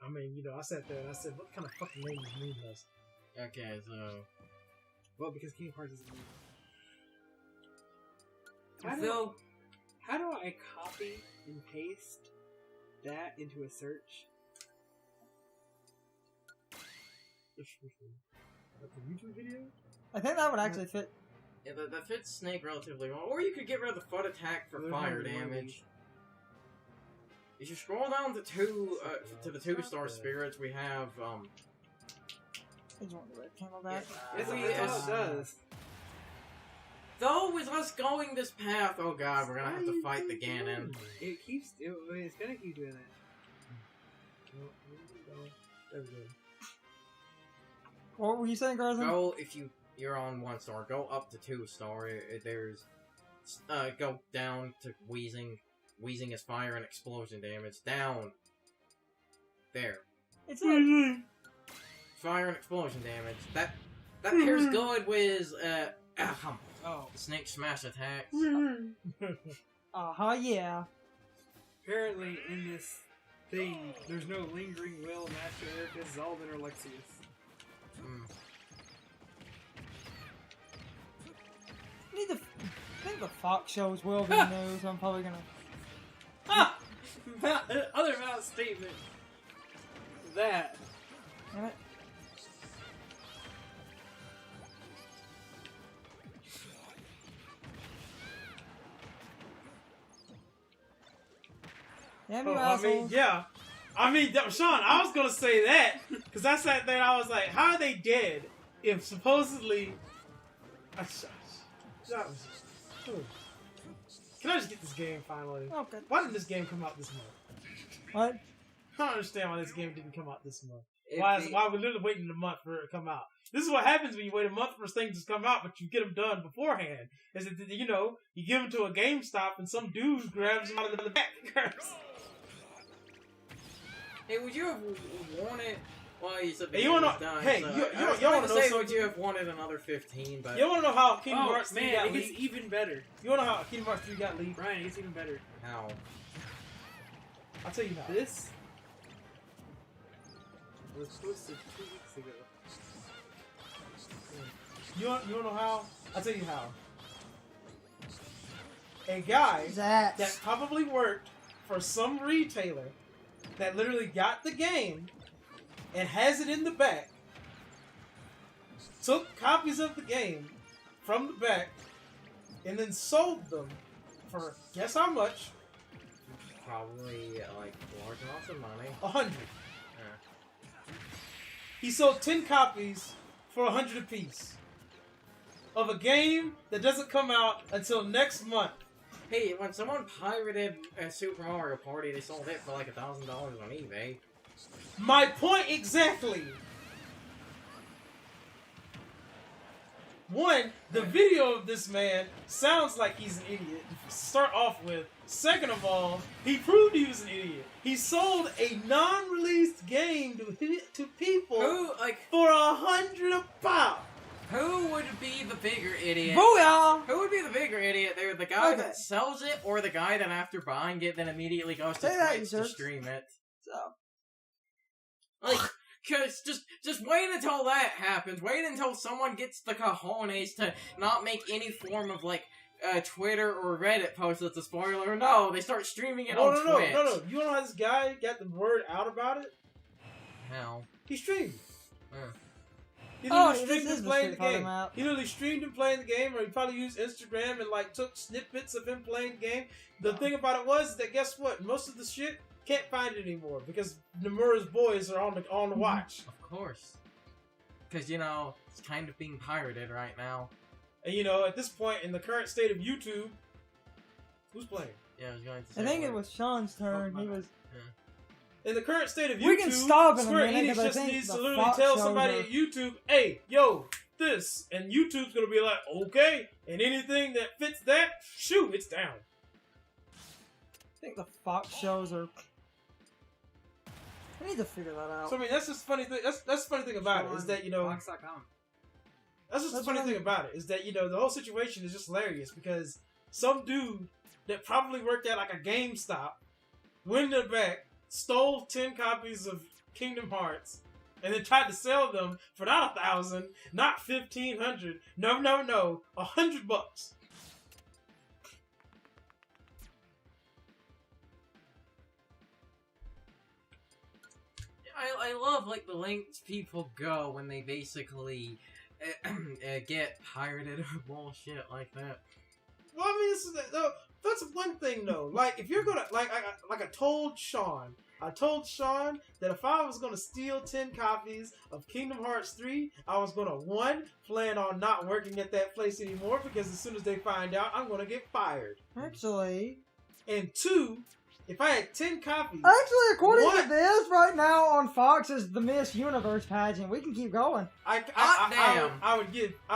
I mean, you know, I sat there and I said, what kind of fucking name is Moon Husk? Okay, so... Well, because Kingdom Hearts is How do I copy and paste that into a search? Like a YouTube video? I think that would actually fit. Yeah, that fits Snake relatively well. Or you could get rid of the foot attack for fire damage. If you scroll down to the 2-star spirits, we have It's one of the red candle back. Yes, it does. though with us going this path, oh god, we're gonna have to fight the Ganon. It's gonna keep doing that. There we go. What were you saying, Garza? Go if you're on 1-star. Go up to 2-star. There's go down to Wheezing. Wheezing is fire and explosion damage. Down. There. It's like... Fire and explosion damage. That pairs good with Snake Smash attacks. Yeah. Apparently, in this thing, there's no lingering will, Master Ericus, Zaldin, or Lexius. I think the Fox shows will be news. I'm probably gonna. Other mouth statement. That. Damn it. Damn you, assholes. I mean, Sean, I was gonna say that because I sat there and I was like, how are they dead if supposedly... Can I just get this game finally? Okay. Why didn't this game come out this month? What? I don't understand why this game didn't come out this month. Why we're literally waiting a month for it to come out? This is what happens when you wait a month for things to come out, but you get them done beforehand. Is that, you know, you give them to a GameStop and some dude grabs them out of the back. Hey, would you have wanted? Well, you said the Hey, game you wanna was done. hey, so you I was wanna going to know say, something? would you have wanted another 15? But You wanna know how Kingdom Hearts 3 got it gets leaked? even better. You wanna know how Kingdom Hearts 3 got leaked? Brian, it gets even better. how? I'll tell you how. This was posted 2 weeks ago. You wanna know how? I'll tell you how. A guy That. that probably worked for some retailer that literally got the game and has it in the back, took copies of the game from the back, and then sold them for guess how much? Probably like large amounts of money. 100. Yeah. He sold 10 copies for 100 apiece of a game that doesn't come out until next month. Hey, when someone pirated a Super Mario Party, they sold it for like $1,000 on eBay. My point exactly. One, the video of this man sounds like he's an idiot to start off with. Second of all, he proved he was an idiot. He sold a non-released game to people Who, for 100 a pop. who would be the bigger idiot? Booyah! Who would be the bigger idiot? They're the guy Okay. that sells it, or the guy that after buying it then immediately goes to Say that, Twitch you to jerks. stream it? So, Like, cause just wait until that happens. Wait until someone gets the cojones to not make any form of like Twitter or Reddit post that's a spoiler. No, they start streaming it on Twitch. No. You know how this guy got the word out about it? How? He streamed. He Oh, literally streamed this is him the playing the street talking game. about. He literally streamed him playing the game, or he probably used Instagram and like took snippets of him playing the game. The thing about it was that guess what? Most of the shit can't find it anymore because Nomura's boys are on the watch. Of course. Because, you know, it's kind of being pirated right now. And you know, at this point in the current state of YouTube, who's playing? Yeah, I was going to say. I think it was Sean's turn. He was. In the current state of YouTube, We can stop in a Square minute, Enix but I just think needs the to literally Fox tell shows somebody are- at YouTube, hey, yo, this. And YouTube's going to be like, okay. And anything that fits that, shoot, it's down. I think the Fox shows are. I need to figure that out. So, I mean, that's just funny thing. That's the funny thing about it, is that, you know, Fox.com. that's just the funny thing about it, is that, you know, the whole situation is just hilarious because some dude that probably worked at like a GameStop went in the back, stole 10 copies of Kingdom Hearts and then tried to sell them for not 1,000, not 1,500, no, $100. I love like the lengths people go when they basically get pirated or bullshit like that. Well, I mean, that's one thing though. Like, if you're gonna I told Sean that if I was gonna steal 10 copies of Kingdom Hearts 3, I was gonna 1, plan on not working at that place anymore because as soon as they find out, I'm gonna get fired. Actually, And 2, if I had 10 copies, according to this, right now on Fox is the Miss Universe pageant. We can keep going. I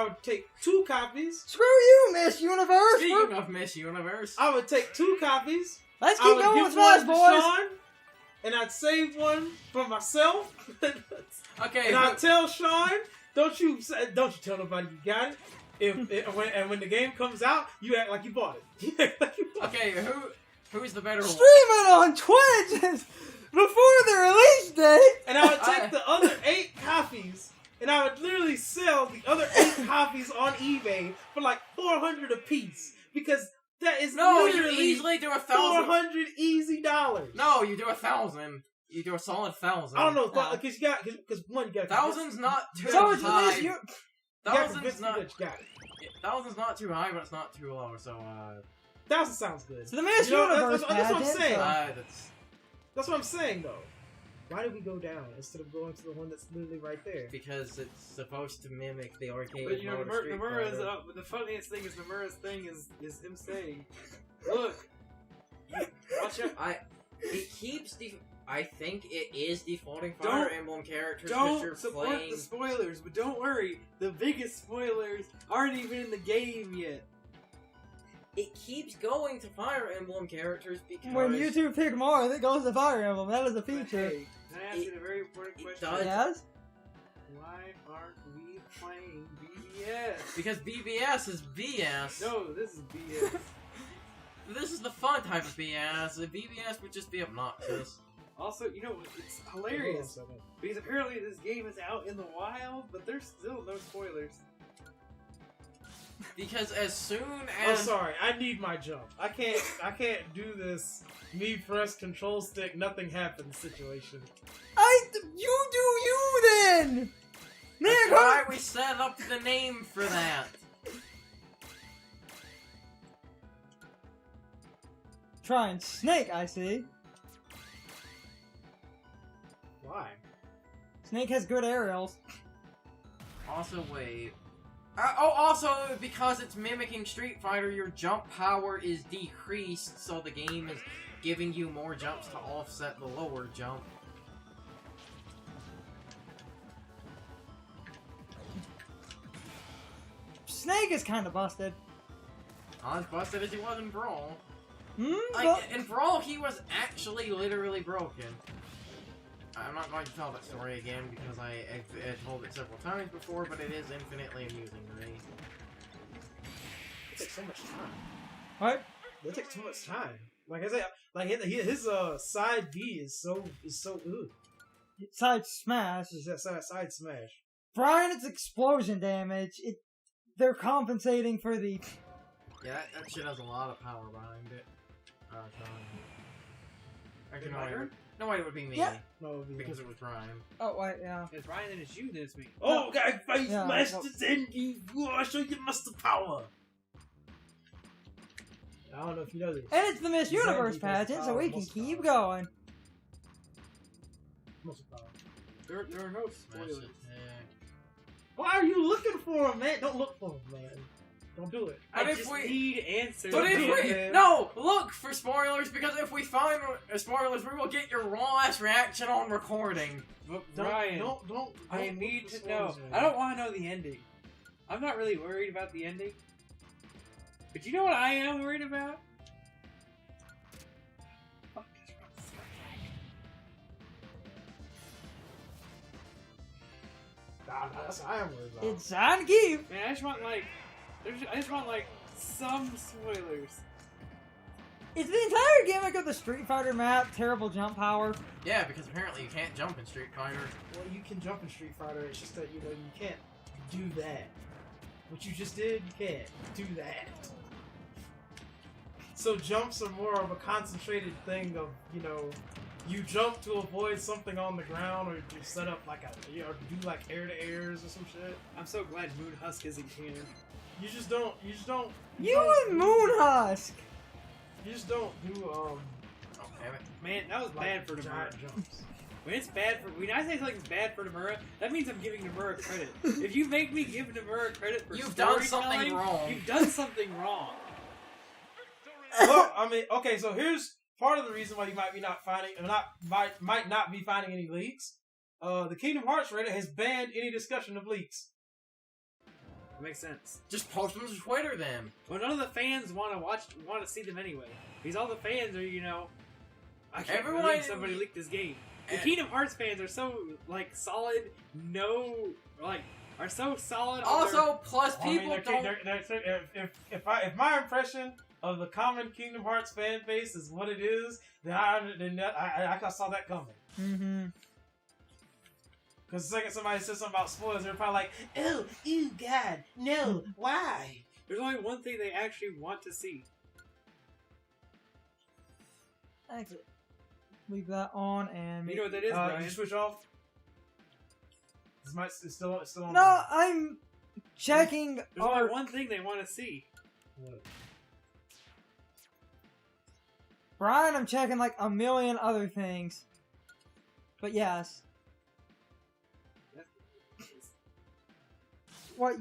would take 2 copies. Screw you, Miss Universe. Speaking of Miss Universe, I would take 2 copies. Let's I keep would going give with one Smash to Boys. Sean, and I'd save one for myself. okay, And I'd tell Sean, don't you tell nobody you got it. When the game comes out, you act like you bought it. okay, who's the better? Stream it on Twitch before the release date. And I would take the other 8 copies, and I would literally sell the other 8 copies on eBay for like $400 a piece because that is literally you easily do 1,000. $400 easy dollars. No, you do 1,000. You do a solid 1,000. I don't know because you got because one you got 1,000's not too So it's the high. Miss Thousand's not. You got it. 1,000's not too high, but it's not too low. So 1,000 sounds good. So the Miss Universe that's what I'm pageant, saying. that's That's what I'm saying though. Why did we go down instead of going to the one that's literally right there? because it's supposed to mimic the arcade But you know, mode of Street Nomura's, Fighter. the funniest thing is Nomura's thing is him saying, "Look, watch out." It keeps I think it is defaulting Fire Emblem characters because Don't you're support playing. the spoilers, but don't worry, the biggest spoilers aren't even in the game yet. It keeps going to Fire Emblem characters because when YouTube pick more, it goes to Fire Emblem. That is a But feature. hey, can I ask you a very important question? does. Yes? Why aren't we playing BBS? Because BBS is BS. No, this is BS. This is the fun type of BS. The BBS would just be obnoxious. Also, you know, it's hilarious because apparently this game is out in the wild, but there's still no spoilers. Because as soon Oh, as sorry. I need my jump. I can't do this. Me press control stick. Nothing happens situation. You do you then. that's Nick, why we set up the name for that. Trying Snake, I see. Why? Snake has good aerials. Also, wait. Also, because it's mimicking Street Fighter, your jump power is decreased, so the game is giving you more jumps to offset the lower jump. Snake is kind of busted. Not as busted as he was in Brawl. But In Brawl, he was actually literally broken. I'm not going to tell that story again because I've told it several times before, but it is infinitely amusing to me. It takes so much time. what? It takes too much time. Like I said, like his side B is so ooh. Side smash. It's that side smash. Brian, it's explosion damage. They're compensating for the. Yeah, that shit has a lot of power behind it. Actually, nobody would be me. Yeah. No, Because it was Ryan. Oh wait, yeah. It's Ryan and it's you this week. Oh, guy face Yeah, masters ending. I'll show you master power. I don't know if you know this. And it's the Miss Zangief Universe has pageant, so power, we can most keep power. going. Master power. There are no Smash spoilers. attack. Why are you looking for him, man? Don't look for him, man. Don't do it. But I if just we- need answers. But do it, if man. no, look for spoilers because if we find spoilers, we will get your raw ass reaction on recording. But Don't, Ryan, don't I look need for to know. spoilers, man. I don't want to know the ending. I'm not really worried about the ending. But you know what I am worried about? Fuck this Nah, that's what I am worried about. It's Zangief. Man, I just want like some spoilers. Is the entire gimmick of the Street Fighter map terrible jump power? Yeah, because apparently you can't jump in Street Fighter. Well, you can jump in Street Fighter. It's just that you can't do that. What you just did, you can't do that. So jumps are more of a concentrated thing of you jump to avoid something on the ground, or you set up like or do like air to airs or some shit. I'm so glad Moon Husk isn't canon. You just don't. You and Moon Husk. You just don't do Oh, damn it. Man, that was bad for Nomura. giant jumps. When I say something's bad for Nomura, that means I'm giving Nomura credit. If you make me give Nomura credit for You've done something storytelling, wrong. You've done something wrong. Well, I mean, okay, so here's part of the reason why you might not be finding any leaks. The Kingdom Hearts Reddit has banned any discussion of leaks. That makes sense. Just post them to Twitter then. Well, none of the fans want to see them anyway. Because all the fans are, I can't believe somebody leaked this game. The Kingdom Hearts fans are so solid. Are so solid. Also, plus people don't. If my impression of the common Kingdom Hearts fan base is what it is, then I saw that coming. Mm-hmm. Because the second somebody says something about spoilers, they're probably like, "Oh, ew, God, no, why?" There's only one thing they actually want to see. Actually, leave that on and. You know what that is, Brian? Did you switch off? It's still on. No, I'm checking. There's only one thing they want to see. What? Brian, I'm checking like a million other things. But yes. What?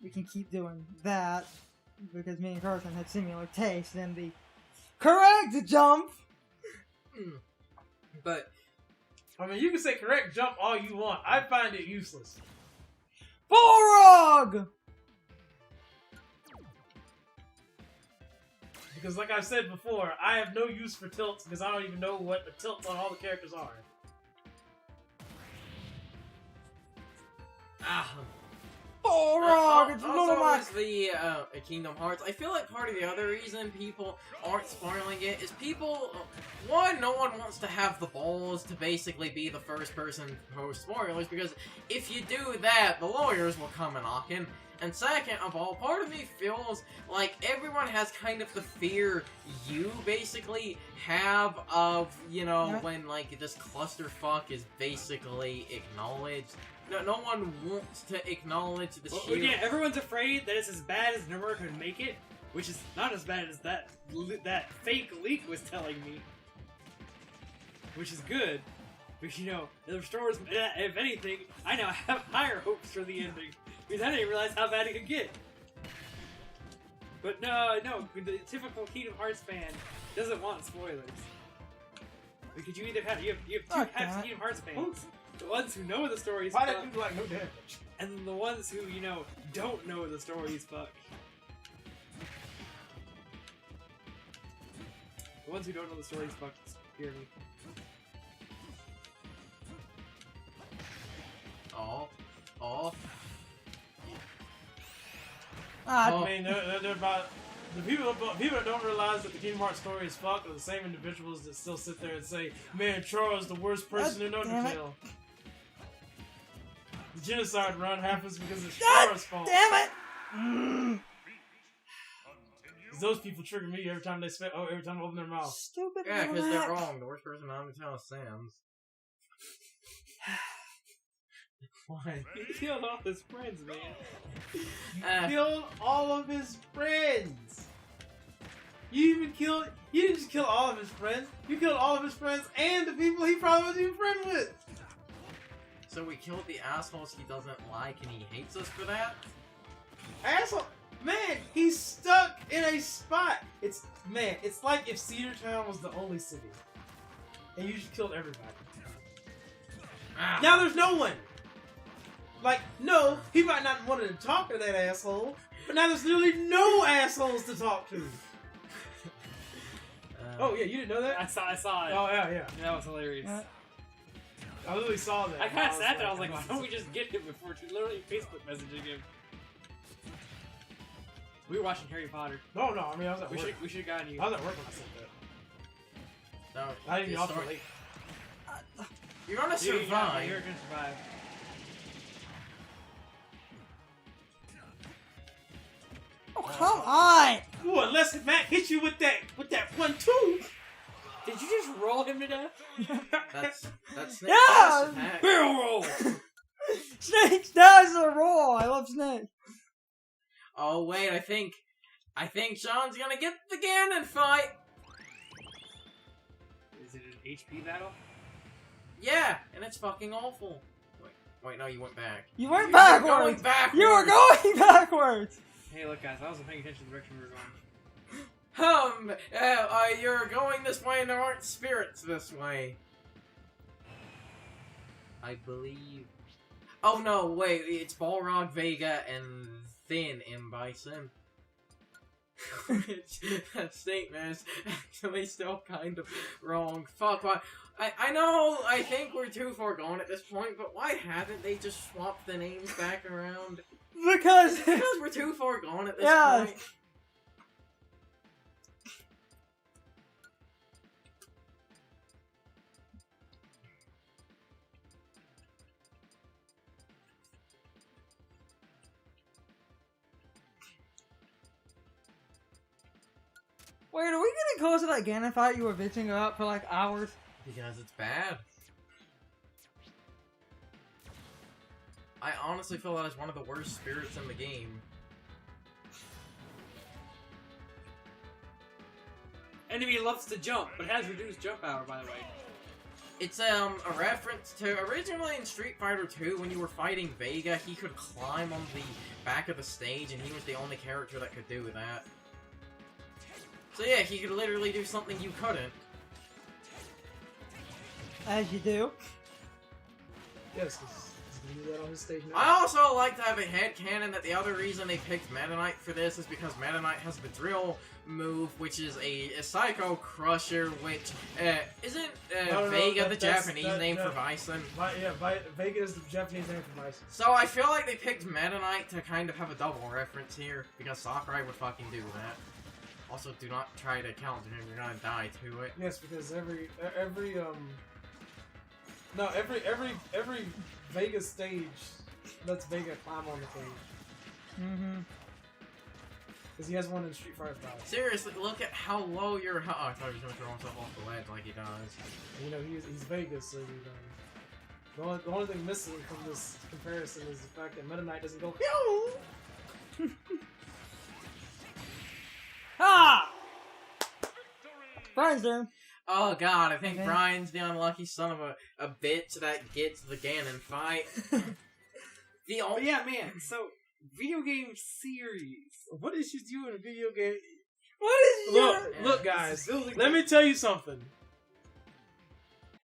We can keep doing that because me and Carson had similar taste in the correct jump. But I mean, you can say correct jump all you want. I find it useless. Balrog! Because like I've said before, I have no use for tilts because I don't even know what the tilts on all the characters are. Balrog! It's also one of my... is the Kingdom Hearts. I feel like part of the other reason people aren't spoiling it is people... One, no one wants to have the balls to basically be the first person to post spoilers, because if you do that, the lawyers will come knocking. And second of all, part of me feels like everyone has kind of the fear you basically have of, when, this clusterfuck is basically acknowledged. No one wants to acknowledge the sheer... Yeah, everyone's afraid that it's as bad as Nomura could make it, which is not as bad as that fake leak was telling me. Which is good. But, the stores, if anything, I now have higher hopes for the ending. Because I didn't realize how bad it could get. But no, the typical Kingdom Hearts fan doesn't want spoilers. Because you either have two types of Kingdom Hearts fans. The ones who know the story is Why fuck, did you no damage? and the ones who, don't know the story is fuck. The ones who don't know the story is fuck, hear me. I mean, they're about the people that don't realize that the Kingdom Hearts story is fucked are the same individuals that still sit there and say, "Man, Charles is the worst person in Undertale." The genocide run happens because it's Charles' fault. Damn it! Those people trigger me every time they open their mouth. Stupid. Yeah, because they're wrong. The worst person in Undertale is Sam's. Why? He killed all his friends, man. Killed all of his friends. You didn't just kill all of his friends. You killed all of his friends and the people he probably wasn't even friends with. So we killed the assholes he doesn't like and he hates us for that? Asshole. Man, he's stuck in a spot. It's like if Cedar Town was the only city. And you just killed everybody. Now there's no one. No, he might not want to talk to that asshole, but now there's literally no assholes to talk to. Oh yeah, you didn't know that? I saw it. Oh yeah. That was hilarious. I literally saw that. I kind of sat there. I was like, why don't we just get him before literally Facebook messaging him? We were watching Harry Potter. No, I mean, I was at work. We should have gotten you. I was at work when I said that. No, I didn't get off for late. You're gonna survive. You're gonna survive. Oh, come on! Ooh, unless Matt hit you with that 1-2. Did you just roll him to death? That's Yeah! Barrel roll! Snake does a roll! I love Snake. Oh wait, I think Sean's gonna get the Ganon fight. Is it an HP battle? Yeah, and it's fucking awful. Wait, no, you went back. You went You're backwards! going backwards! You were going backwards! Hey, look, guys, I wasn't paying attention to the direction we were going. You're going this way and there aren't spirits this way. I believe. Oh no, wait, it's Balrog, Vega, and then M. Bison. Which, that statement is actually still kind of wrong. Fuck, why? I know, I think we're too far gone at this point, but why haven't they just swapped the names back around? Because We're too far gone at this Yeah. point. Wait, are we getting close to that Ganon fight you were bitching about for like hours? Because it's bad. I honestly feel that is one of the worst spirits in the game. Enemy loves to jump, but has reduced jump power, by the way. It's a reference to originally in Street Fighter 2 when you were fighting Vega, he could climb on the back of the stage and he was the only character that could do that. So yeah, he could literally do something you couldn't. As you do. Yes, he's do that on his stage now. I also like to have a headcanon that the other reason they picked Meta Knight for this is because Meta Knight has the drill move, which is a Psycho Crusher, which isn't Vega the Japanese name for Bison. Vega is the Japanese name for Bison. So I feel like they picked Meta Knight to kind of have a double reference here, because Sakurai would fucking do that. Also, do not try to counter him, you're gonna die to it. Yes, because every Vega stage lets Vega climb on the cage. Mm-hmm. Because he has one in Street Fighter 5. Seriously, look at how low your oh, I thought he was gonna throw himself off the ledge like he does. You know, he's Vegas, so you know. The only thing missing from this comparison is the fact that Meta Knight doesn't go pew! Ha! Brian's turn. Oh god, I think Okay. Brian's the unlucky son of a bitch that gets the Ganon fight. The But only yeah, man, so, video game series. What is you doing in a video game? What is your... Look, guys. This is building Let me tell you something.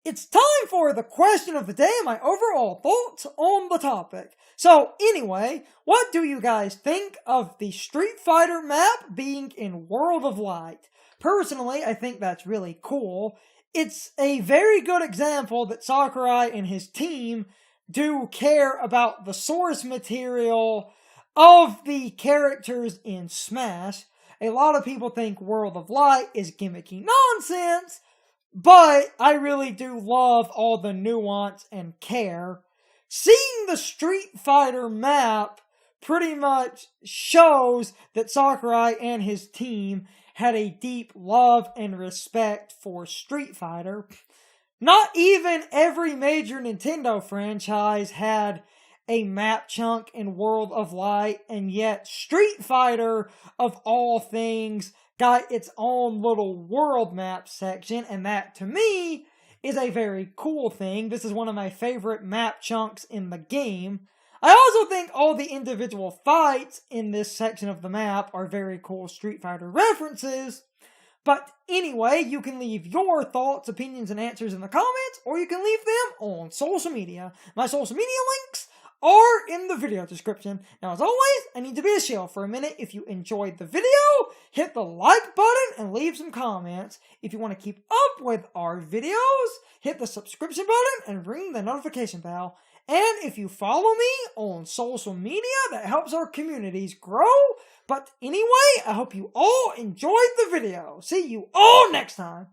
It's time for the question of the day and my overall thoughts on the topic. So, anyway, what do you guys think of the Street Fighter map being in World of Light? Personally, I think that's really cool. It's a very good example that Sakurai and his team do care about the source material of the characters in Smash. A lot of people think World of Light is gimmicky nonsense, but I really do love all the nuance and care. Seeing the Street Fighter map pretty much shows that Sakurai and his team had a deep love and respect for Street Fighter. Not even every major Nintendo franchise had a map chunk in World of Light, and yet Street Fighter, of all things, got its own little world map section, and that, to me, is a very cool thing. This is one of my favorite map chunks in the game. I also think all the individual fights in this section of the map are very cool Street Fighter references. But anyway, you can leave your thoughts, opinions, and answers in the comments, or you can leave them on social media. My social media links are in the video description. Now, as always, I need to be a shill for a minute. If you enjoyed the video, hit the like button and leave some comments. If you want to keep up with our videos, hit the subscription button and ring the notification bell. And if you follow me on social media, that helps our communities grow. But anyway, I hope you all enjoyed the video. See you all next time.